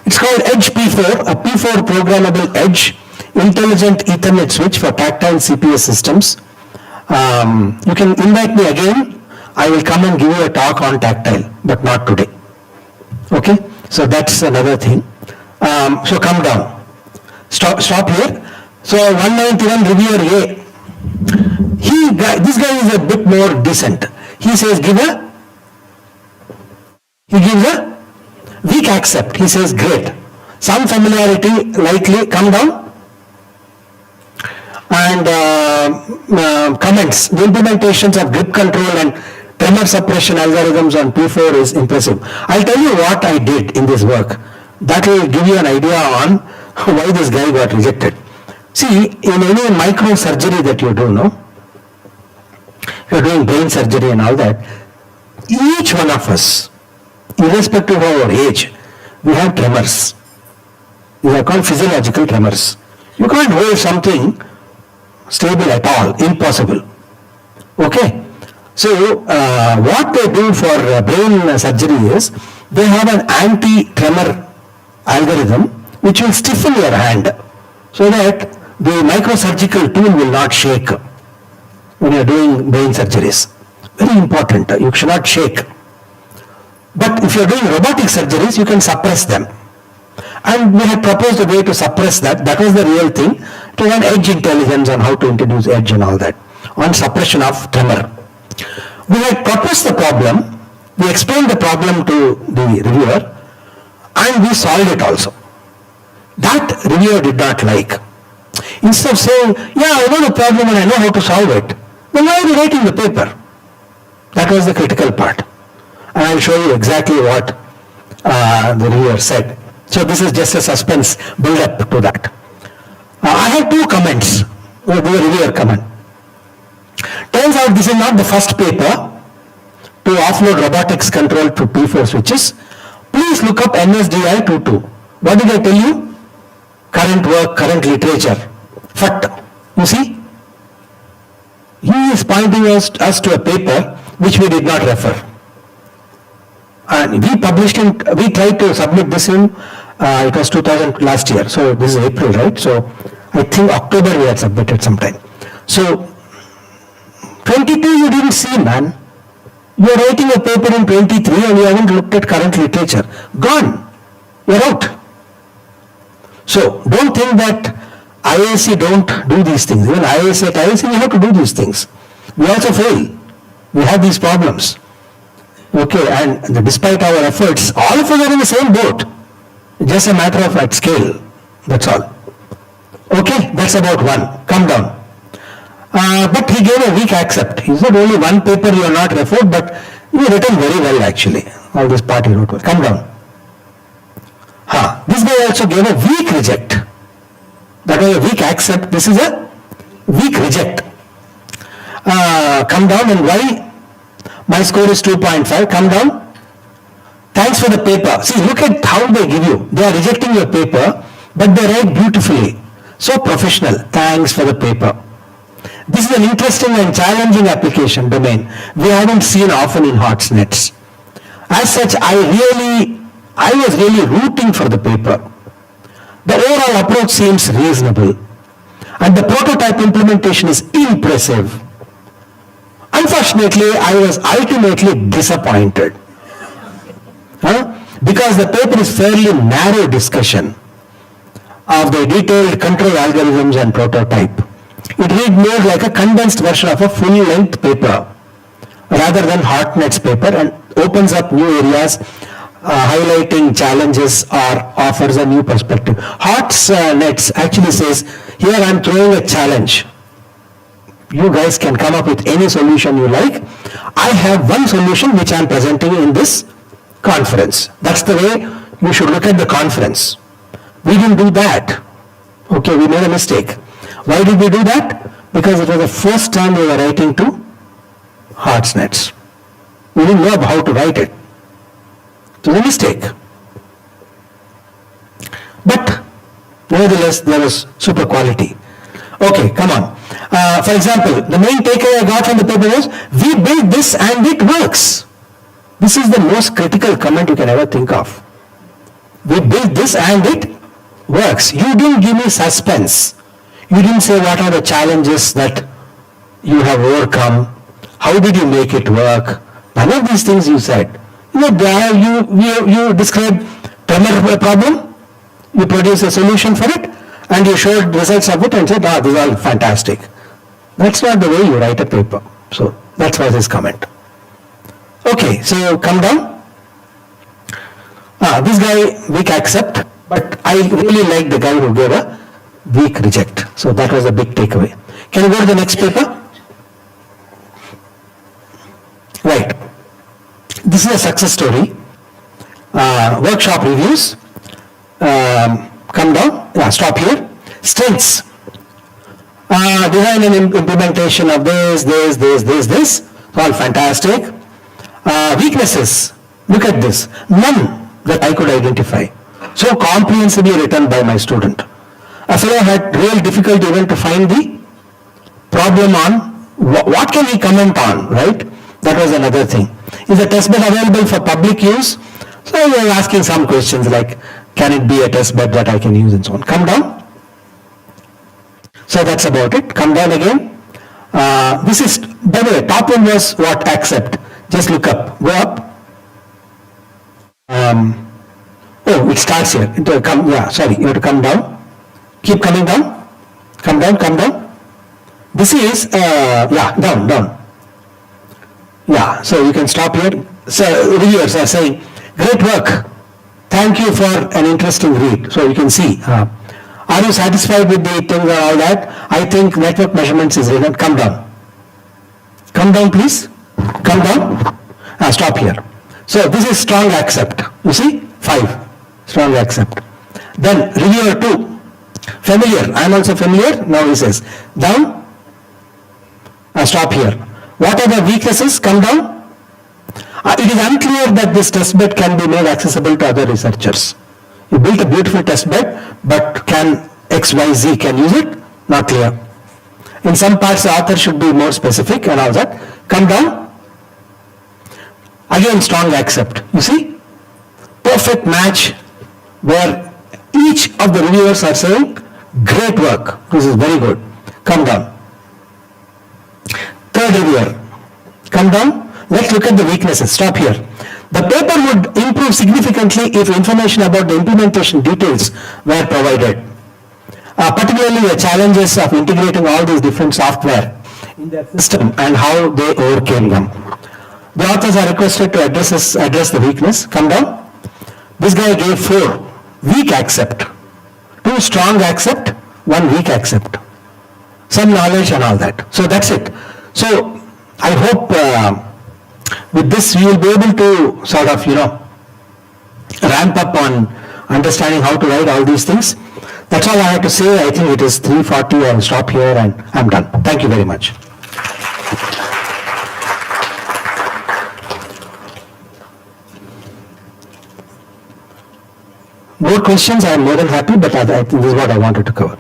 S1: It's called Edge P4, a P4 programmable edge intelligent Ethernet switch for tactile CPS systems. You can invite me again. I will come and give you a talk on tactile, but not today. Okay, so that's another thing. So come down. Stop here. So 191 reviewer A. This guy is a bit more decent. He says he gives a weak accept. He says great. Some familiarity, likely, come down. And comments. The implementations of grip control and tremor suppression algorithms on P4 is impressive. I'll tell you what I did in this work. That will give you an idea on why this guy got rejected. See, in any microsurgery that you do, no? You're doing brain surgery and all that. Each one of us, irrespective of our age, we have tremors. These are called physiological tremors. You can't hold something stable at all, impossible. Okay? So, what they do for brain surgery is, they have an anti-tremor algorithm which will stiffen your hand so that the microsurgical tool will not shake when you are doing brain surgeries. Very important, you should not shake. But if you are doing robotic surgeries, you can suppress them. And we had proposed a way to suppress that. That was the real thing. To run edge intelligence on how to introduce edge and all that. On suppression of tremor. We had proposed the problem. We explained the problem to the reviewer. And we solved it also. That reviewer did not like. Instead of saying, yeah, I know the problem and I know how to solve it, then why are you writing the paper? That was the critical part. And I'll show you exactly what the reviewer said. So this is just a suspense build up to that. I have two comments. The reviewer comment. Turns out this is not the first paper to offload robotics control to P4 switches. Please look up NSDI 22. What did I tell you? Current work, current literature. FUT. You see? He is pointing us to a paper which we did not refer. And we published in, we tried to submit this in, it was 2000 last year. So this is April, right? So I think October we had submitted sometime. So 22 you didn't see, man. You are writing a paper in 23 and you haven't looked at current literature. Gone. You're out. So don't think that IISc don't do these things. Even IISc, we have to do these things. We also fail. We have these problems. Okay, and despite our efforts, all of us are in the same boat. Just a matter of at scale. That's all. Okay, that's about one. Come down. But he gave a weak accept. He said only one paper you are not referred, but you written very well actually. All this part he wrote well. Come down. This guy also gave a weak reject. That was a weak accept. This is a weak reject. Come down, and why? My score is 2.5. Come down. Thanks for the paper. See, look at how they give you. They are rejecting your paper, but they write beautifully. So professional. Thanks for the paper. This is an interesting and challenging application domain we haven't seen often in HotNets. As such, I was really rooting for the paper. The overall approach seems reasonable, and the prototype implementation is impressive. Unfortunately, I was ultimately disappointed. Because the paper is fairly narrow discussion of the detailed control algorithms and prototype. It read more like a condensed version of a full-length paper rather than HotNet's paper, and opens up new areas, highlighting challenges or offers a new perspective. HotNets actually says, here I am throwing a challenge. You guys can come up with any solution you like. I have one solution which I am presenting in this conference. That's the way you should look at the conference. We didn't do that. Okay, we made a mistake. Why did we do that? Because it was the first time we were writing to HotNets. We didn't know how to write it. It was a mistake. But nevertheless, there was super quality. Okay, come on. For example, the main takeaway I got from the paper was, we built this and it works. This is the most critical comment you can ever think of. We built this and it works. You didn't give me suspense. You didn't say what are the challenges that you have overcome. How did you make it work? None of these things you said. You described tremor problem, you produced a solution for it, and you showed results of it and said, these are all fantastic. That's not the way you write a paper. So that's why this comment. Okay, so come down. This guy, weak accept, but I really like the guy who gave a weak reject. So that was a big takeaway. Can you go to the next paper? Right. This is a success story. Workshop reviews. Come down. Stop here. Strengths. Design and implementation of this. All fantastic. Weaknesses. Look at this. None that I could identify. So comprehensively written by my student. A fellow had real difficulty even to find the problem on what can he comment on, right? That was another thing. Is the testbed available for public use? So I was asking some questions like, can it be a testbed that I can use and so on. Come down. So that's about it. Come down again. This is, by the way, top one was what? Accept. Just look up. Go up. It starts here. You have to come down. Keep coming down. Come down. This is, down. Yeah, so you can stop here. So reviewers are saying, great work. Thank you for an interesting read. So you can see, are you satisfied with the things and all that? I think network measurements is written. Come down. Come down, please. Come down. Stop here. So this is strong accept. You see? 5. Strong accept. Then reviewer 2. Familiar. I am also familiar. Now he says, down. Stop here. What are the weaknesses? Come down. It is unclear that this testbed can be made accessible to other researchers. You built a beautiful testbed, but can XYZ can use it? Not clear. In some parts, the author should be more specific and all that. Come down. Again, strong accept. You see? Perfect match where each of the reviewers are saying, great work. This is very good. Come down. Third reviewer. Come down. Let's look at the weaknesses. Stop here. The paper would improve significantly if information about the implementation details were provided. Particularly the challenges of integrating all these different software in their system and how they overcame them. The authors are requested to address the weakness. Come down. This guy gave 4. Weak accept. 2 strong accept, 1 weak accept. Some knowledge and all that. So that's it. So I hope with this we will be able to sort of, ramp up on understanding how to write all these things. That's all I have to say. I think it is 3:40. I'll stop here and I'm done. Thank you very much. More questions? I am more than happy, but I think this is what I wanted to cover.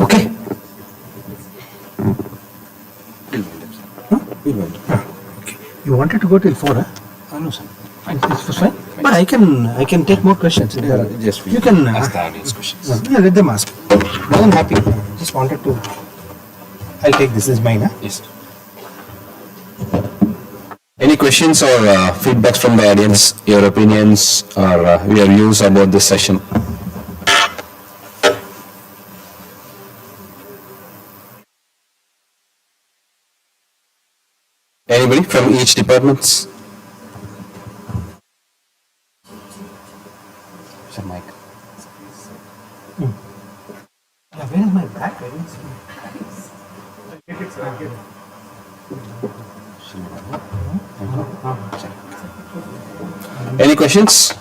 S1: Okay. Okay. You wanted to go till 4, huh? No, sir. It's fine. But I can take more questions.
S6: Just
S1: You can
S6: ask the audience questions.
S1: Yeah, let them ask. More than happy. Just wanted to. I'll take this. This is mine, huh?
S6: Yes. Any questions or feedbacks from the audience, your opinions or your views about this session? Anybody from each department? Sir, Mike.
S1: Yeah, where is my bag? I didn't see.
S6: Any questions?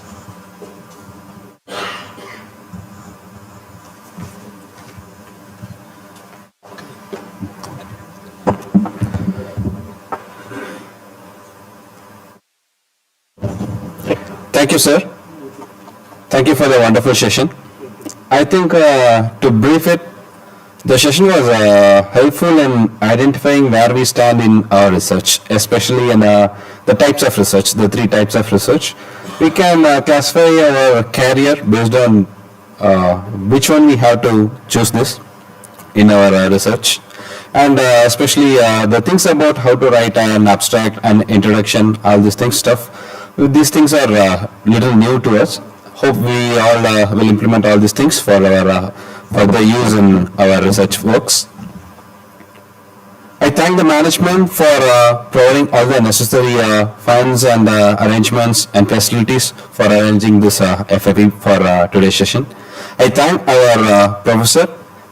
S6: Thank you, sir. Thank you for the wonderful session. I think to brief it, the session was helpful in identifying where we stand in our research, especially in the types of research, the 3 types of research. We can classify our career based on which one we have to choose this in our research. And especially the things about how to write an abstract, an introduction, all these things stuff. These things are little new to us. Hope we all will implement all these things for our further use in our research works. I thank the management for providing all the necessary funds and arrangements and facilities for arranging this FFE for today's session. I thank our professor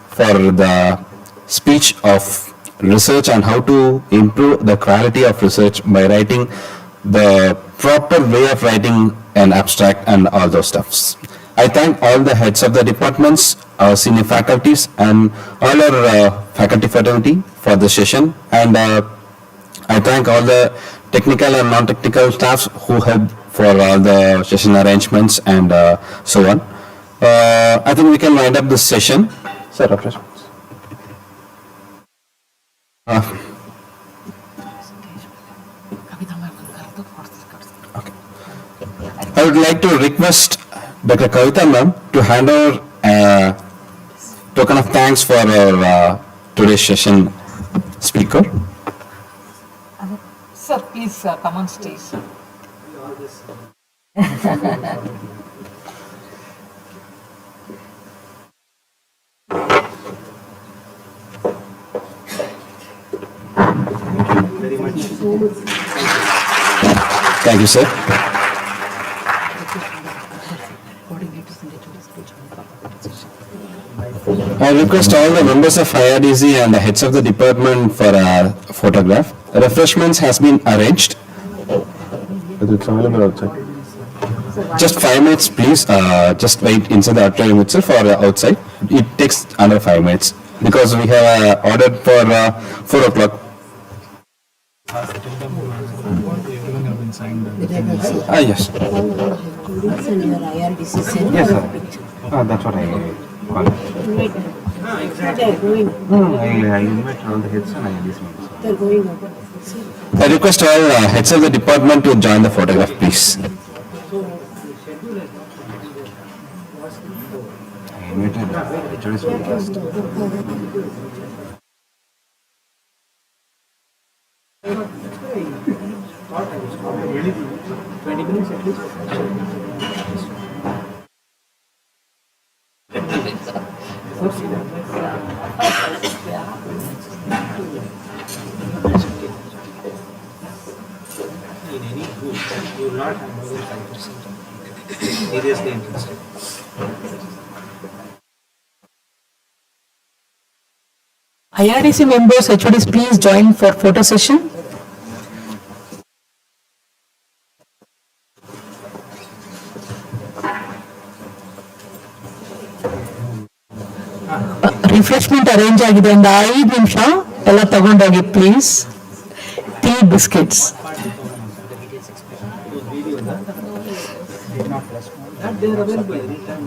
S6: for the speech of research and how to improve the quality of research by writing the proper way of writing an abstract and all those stuffs. I thank all the heads of the departments, our senior faculties and all our faculty fraternity for the session, and I thank all the technical and non-technical staffs who helped for all the session arrangements and so on. I think we can wind up this session. Sir, refreshments. I would like to request Dr. Kavita ma'am to hand over a token of thanks for our today's session speaker.
S7: Sir, please come on stage.
S6: Thank you, sir. I request all the members of IRDC and the heads of the department for a photograph. Refreshments has been arranged. It's available outside. Just 5 minutes, please. Just wait inside the auditorium itself or outside. It takes under 5 minutes because we have ordered for 4 o'clock. Yes. Yes, sir. That's what I call it. I invite all the heads and I listen.
S8: They're going over.
S6: I request all heads of the department to join the photograph, please. I invited HODs very fast.
S9: In any group, you will not have more than 5%. Seriously interested.
S7: IRDC members, HODs, please join for photo session. Refreshment arrange ಆಗಿದೆ ಒಂದು 5 ನಿಮಿಷ ಎಲ್ಲ ತಗೊಂಡೋಗಿ please. Tea biscuits.
S9: That they are available anytime.